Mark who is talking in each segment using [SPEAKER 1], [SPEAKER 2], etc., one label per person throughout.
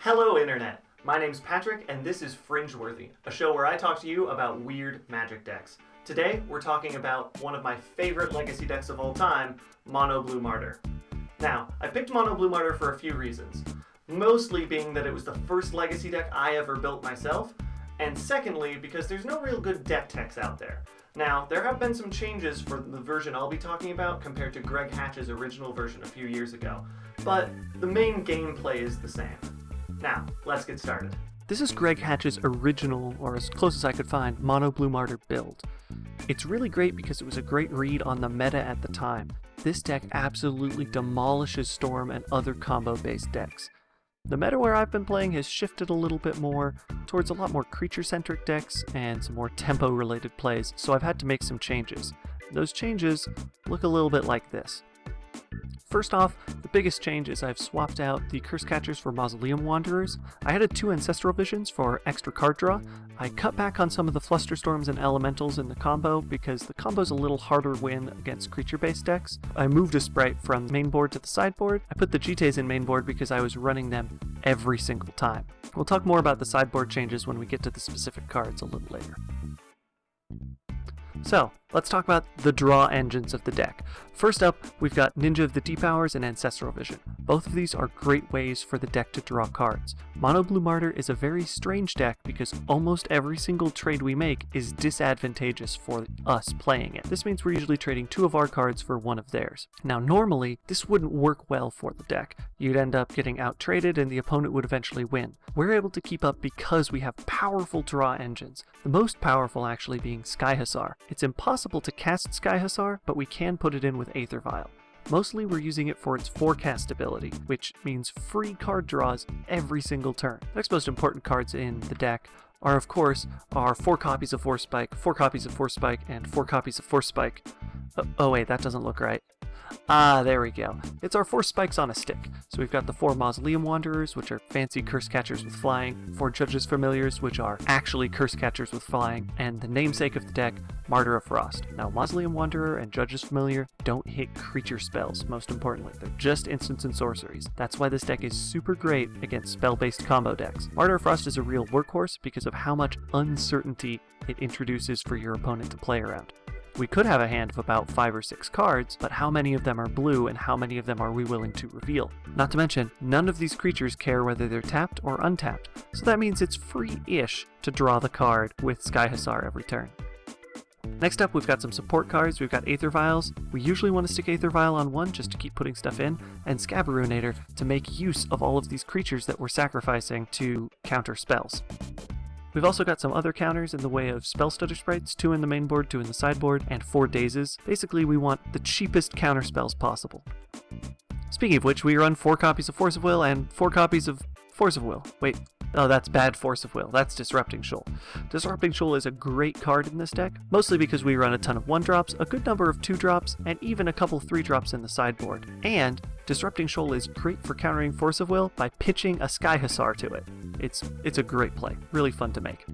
[SPEAKER 1] Hello Internet! My name's Patrick and this is Fringeworthy, a show where I talk to you about weird Magic decks. Today we're talking about one of my favorite legacy decks of all time, Mono Blue Martyr. Now, I picked Mono Blue Martyr for a few reasons. Mostly being that it was the first legacy deck I ever built myself, and secondly because there's no real good deck techs out there. Now, there have been some changes for the version I'll be talking about compared to Greg Hatch's original version a few years ago, but the main gameplay is the same. Now, let's get started. This is Greg Hatch's original, or as close as I could find, Mono Blue Martyr build. It's really great because it was a great read on the meta at the time. This deck absolutely demolishes Storm and other combo-based decks. The meta where I've been playing has shifted a little bit more towards a lot more creature-centric decks and some more tempo-related plays, so I've had to make some changes. Those changes look a little bit like this. First off, the biggest change is I've swapped out the Curse Catchers for Mausoleum Wanderers. I added 2 Ancestral Visions for extra card draw. I cut back on some of the Flusterstorms and Elementals in the combo because the combo's a little harder win against creature-based decks. I moved a Sprite from main board to the sideboard. I put the GTs in main board because I was running them every single time. We'll talk more about the sideboard changes when we get to the specific cards a little later. So, let's talk about the draw engines of the deck. First up, we've got Ninja of the Deep Hours and Ancestral Vision. Both of these are great ways for the deck to draw cards. Mono Blue Martyr is a very strange deck because almost every single trade we make is disadvantageous for us playing it. This means we're usually trading 2 of our cards for 1 of theirs. Now normally, this wouldn't work well for the deck. You'd end up getting out-traded and the opponent would eventually win. We're able to keep up because we have powerful draw engines, the most powerful actually being Sky Hussar. It's impossible to cast Sky Hussar, but we can put it in with Aether Vial. Mostly we're using it for its forecast ability, which means free card draws every single turn. The next most important cards in the deck are, of course, our 4 copies of Force Spike, 4 copies of Force Spike, and 4 copies of Force Spike. Oh wait, that doesn't look right. Ah, there we go. It's our 4 spikes on a stick. So we've got the 4 Mausoleum Wanderers, which are fancy Curse Catchers with flying, 4 Judge's Familiars, which are actually Curse Catchers with flying, and the namesake of the deck, Martyr of Frost. Now, Mausoleum Wanderer and Judge's Familiar don't hit creature spells, most importantly. They're just instants and sorceries. That's why this deck is super great against spell-based combo decks. Martyr of Frost is a real workhorse because of how much uncertainty it introduces for your opponent to play around. We could have a hand of about 5 or 6 cards, but how many of them are blue and how many of them are we willing to reveal? Not to mention, none of these creatures care whether they're tapped or untapped, so that means it's free-ish to draw the card with Sky Hussar every turn. Next up, we've got some support cards. We've got Aether Vials. We usually want to stick Aether Vial on 1 just to keep putting stuff in, and Scabarunator to make use of all of these creatures that we're sacrificing to counter spells. We've also got some other counters in the way of Spell Stutter Sprites, 2 in the main board, 2 in the sideboard, and 4 Dazes. Basically, we want the cheapest counter spells possible. Speaking of which, we run 4 copies of Force of Will and 4 copies of Force of Will. Wait, oh, that's bad Force of Will. That's Disrupting Shoal. Disrupting Shoal is a great card in this deck, mostly because we run a ton of 1-drops, a good number of 2-drops, and even a couple 3-drops in the sideboard. And Disrupting Shoal is great for countering Force of Will by pitching a Sky Hussar to it. It's a great play, really fun to make.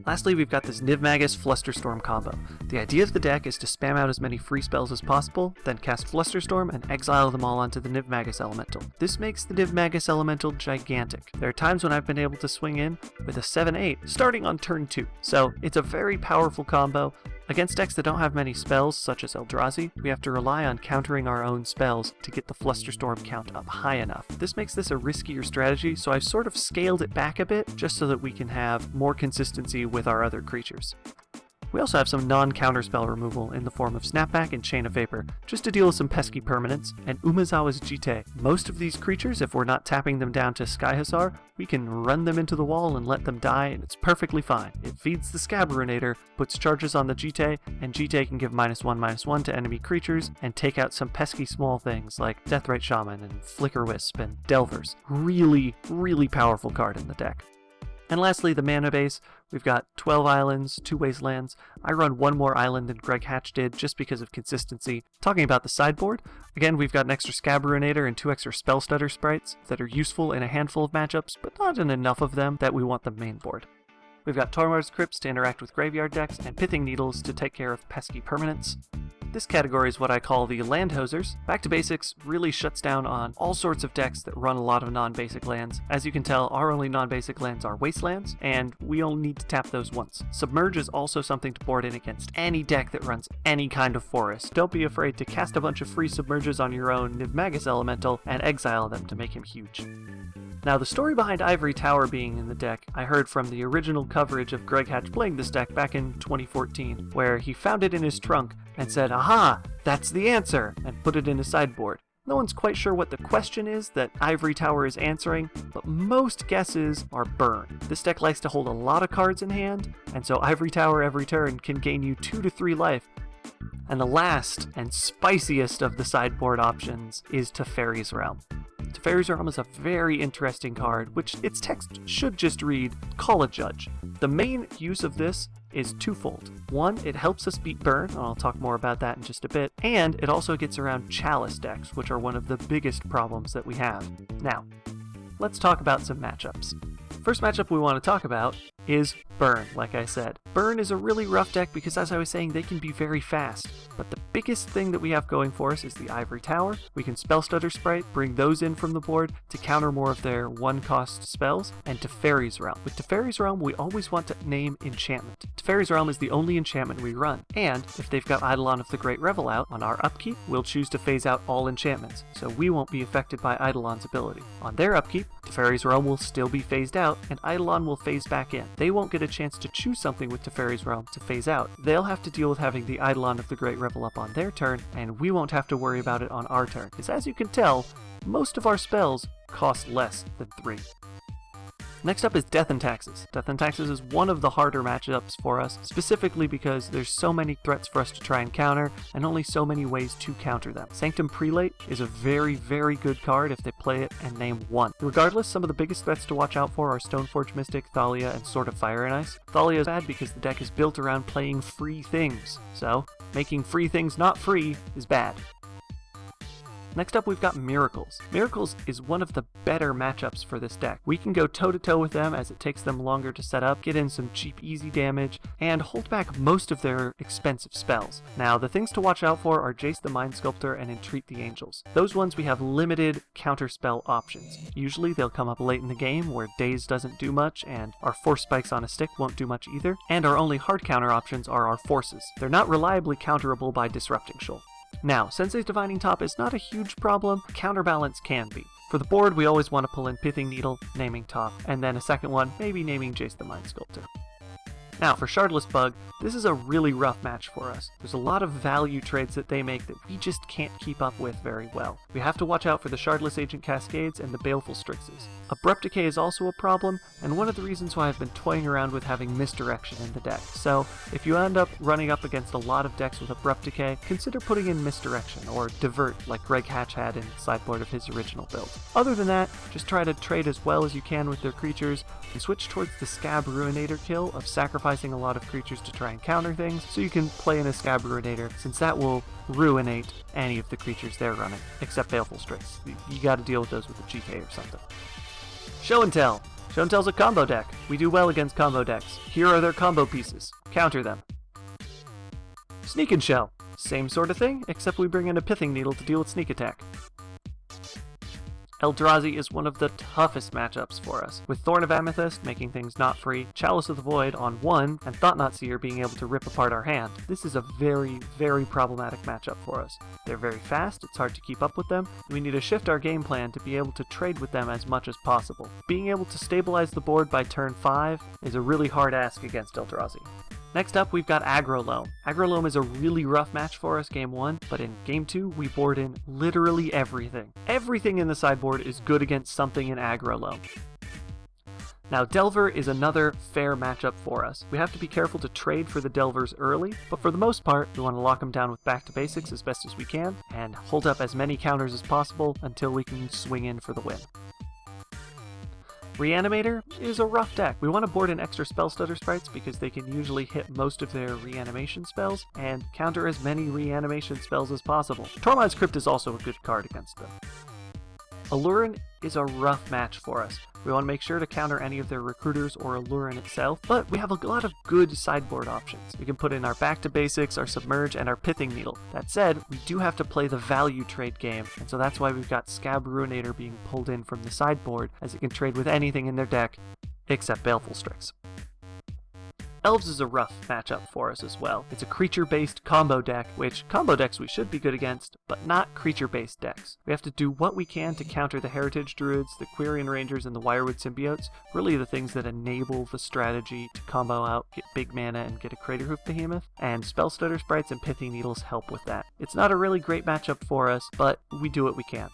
[SPEAKER 1] Lastly, we've got this Niv Magus Flusterstorm combo. The idea of the deck is to spam out as many free spells as possible, then cast Flusterstorm and exile them all onto the Niv Magus Elemental. This makes the Niv Magus Elemental gigantic. There are times when I've been able to swing in with a 7-8 starting on turn 2, so it's a very powerful combo. Against decks that don't have many spells, such as Eldrazi, we have to rely on countering our own spells to get the Flusterstorm count up high enough. This makes this a riskier strategy, so I've sort of scaled it back a bit, just so that we can have more consistency with our other creatures. We also have some non-counterspell removal in the form of Snapback and Chain of Vapor, just to deal with some pesky permanents, and Umezawa's Jite. Most of these creatures, if we're not tapping them down to Sky Hussar, we can run them into the wall and let them die, and it's perfectly fine. It feeds the Scabarunator, puts charges on the Jite, and Jite can give -1/-1 to enemy creatures, and take out some pesky small things like Deathrite Shaman and Flicker Wisp and Delvers. Really, really powerful card in the deck. And lastly, the mana base. We've got 12 islands, 2 wastelands. I run 1 more island than Greg Hatch did just because of consistency. Talking about the sideboard, again, we've got an extra Scabarunator and 2 extra Spell Stutter Sprites that are useful in a handful of matchups, but not in enough of them that we want the main board. We've got Tormar's Crypts to interact with graveyard decks, and Pithing Needles to take care of pesky permanents. This category is what I call the landhosers. Back to Basics really shuts down on all sorts of decks that run a lot of non-basic lands. As you can tell, our only non-basic lands are wastelands, and we only need to tap those once. Submerge is also something to board in against any deck that runs any kind of forest. Don't be afraid to cast a bunch of free submerges on your own Niv-Magus elemental and exile them to make him huge. Now, the story behind Ivory Tower being in the deck, I heard from the original coverage of Greg Hatch playing this deck back in 2014, where he found it in his trunk and said, "Aha, that's the answer," and put it in his sideboard. No one's quite sure what the question is that Ivory Tower is answering, but most guesses are burn. This deck likes to hold a lot of cards in hand, and so Ivory Tower every turn can gain you 2 to 3 life. And the last and spiciest of the sideboard options is Teferi's Realm. Teferi's Realm is a very interesting card, which its text should just read, "Call a Judge." The main use of this is twofold. One, it helps us beat burn, and I'll talk more about that in just a bit, and it also gets around Chalice decks, which are one of the biggest problems that we have. Now, let's talk about some matchups. First matchup we want to talk about is Burn, like I said. Burn is a really rough deck because, as I was saying, they can be very fast. But the biggest thing that we have going for us is the Ivory Tower. We can Spell Stutter Sprite, bring those in from the board to counter more of their one-cost spells, and Teferi's Realm. With Teferi's Realm, we always want to name enchantment. Teferi's Realm is the only enchantment we run, and if they've got Eidolon of the Great Revel out, on our upkeep, we'll choose to phase out all enchantments, so we won't be affected by Eidolon's ability. On their upkeep, Teferi's Realm will still be phased out, and Eidolon will phase back in. They won't get a chance to choose something with Teferi's Realm to phase out. They'll have to deal with having the Eidolon of the Great Revel up on their turn, and we won't have to worry about it on our turn, because as you can tell, most of our spells cost less than 3. Next up is Death and Taxes. Death and Taxes is one of the harder matchups for us, specifically because there's so many threats for us to try and counter, and only so many ways to counter them. Sanctum Prelate is a very, very good card if they play it and name one. Regardless, some of the biggest threats to watch out for are Stoneforge Mystic, Thalia, and Sword of Fire and Ice. Thalia is bad because the deck is built around playing free things, so making free things not free is bad. Next up, we've got Miracles. Miracles is one of the better matchups for this deck. We can go toe-to-toe with them as it takes them longer to set up, get in some cheap, easy damage, and hold back most of their expensive spells. Now, the things to watch out for are Jace the Mind Sculptor and Entreat the Angels. Those ones we have limited counterspell options. Usually, they'll come up late in the game where Daze doesn't do much, and our Force Spikes on a Stick won't do much either, and our only hard counter options are our Forces. They're not reliably counterable by Disrupting Shoal. Now, Sensei's Divining Top is not a huge problem, Counterbalance can be. For the board, we always want to pull in Pithing Needle, naming Top, and then a second one, maybe naming Jace the Mind Sculptor. Now, for Shardless Bug, this is a really rough match for us. There's a lot of value trades that they make that we just can't keep up with very well. We have to watch out for the Shardless Agent Cascades and the Baleful Strixes. Abrupt Decay is also a problem, and one of the reasons why I've been toying around with having Misdirection in the deck. So, if you end up running up against a lot of decks with Abrupt Decay, consider putting in Misdirection, or Divert, like Greg Hatch had in the sideboard of his original build. Other than that, just try to trade as well as you can with their creatures, and switch towards the Scab Ruinator kill of sacrificing a lot of creatures to try and counter things, so you can play in a Scab Ruinator, since that will ruinate any of the creatures they're running, except Baleful Strix. You gotta deal with those with a GK or something. Show and Tell. Show and Tell's a combo deck. We do well against combo decks. Here are their combo pieces. Counter them. Sneak and Shell. Same sort of thing, except we bring in a Pithing Needle to deal with sneak attack. Eldrazi is one of the toughest matchups for us, with Thorn of Amethyst making things not free, Chalice of the Void on 1, and Thought-Knot Seer being able to rip apart our hand. This is a very, very problematic matchup for us. They're very fast, it's hard to keep up with them, and we need to shift our game plan to be able to trade with them as much as possible. Being able to stabilize the board by turn 5 is a really hard ask against Eldrazi. Next up, we've got Aggro Loam. Aggro Loam is a really rough match for us game 1, but in game 2, we board in literally everything. Everything in the sideboard is good against something in Aggro Loam. Now, Delver is another fair matchup for us. We have to be careful to trade for the Delvers early, but for the most part, we want to lock them down with Back to Basics as best as we can, and hold up as many counters as possible until we can swing in for the win. Reanimator is a rough deck. We want to board in extra Spell Stutter Sprites because they can usually hit most of their reanimation spells and counter as many reanimation spells as possible. Tormod's Crypt is also a good card against them. Allurin is a rough match for us. We want to make sure to counter any of their recruiters or Allurin itself, but we have a lot of good sideboard options. We can put in our Back to Basics, our Submerge, and our Pithing Needle. That said, we do have to play the value trade game, and so that's why we've got Scab Ruinator being pulled in from the sideboard, as it can trade with anything in their deck, except Baleful Strix. Elves is a rough matchup for us as well. It's a creature-based combo deck, which combo decks we should be good against, but not creature-based decks. We have to do what we can to counter the Heritage Druids, the Quirion Rangers, and the Wirewood Symbiotes, really the things that enable the strategy to combo out, get big mana, and get a Craterhoof Behemoth, and Spellstutter Sprites and Pithing Needles help with that. It's not a really great matchup for us, but we do what we can.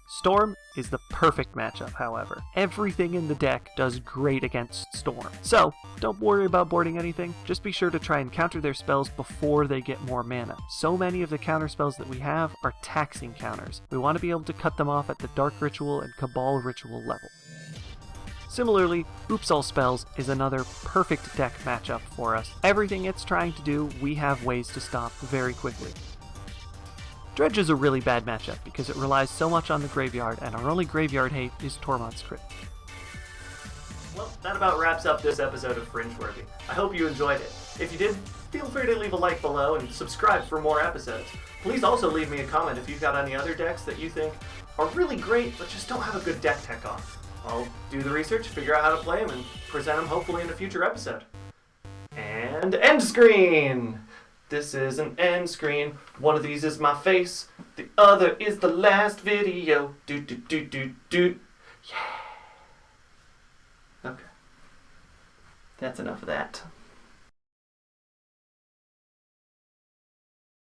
[SPEAKER 1] Storm is the perfect matchup, however. Everything in the deck does great against Storm. So, don't worry about boarding anything, just be sure to try and counter their spells before they get more mana. So many of the counter spells that we have are taxing counters. We want to be able to cut them off at the Dark Ritual and Cabal Ritual level. Similarly, Oops All Spells is another perfect deck matchup for us. Everything it's trying to do, we have ways to stop very quickly. Dredge is a really bad matchup because it relies so much on the graveyard, and our only graveyard hate is Tormod's Crypt. Well, that about wraps up this episode of Fringeworthy. I hope you enjoyed it. If you did, feel free to leave a like below and subscribe for more episodes. Please also leave me a comment if you've got any other decks that you think are really great but just don't have a good deck tech on. I'll do the research, figure out how to play them, and present them hopefully in a future episode. And end screen! This is an end screen. One of these is my face. The other is the last video. Do do do do do. Yeah. Okay. That's enough of that.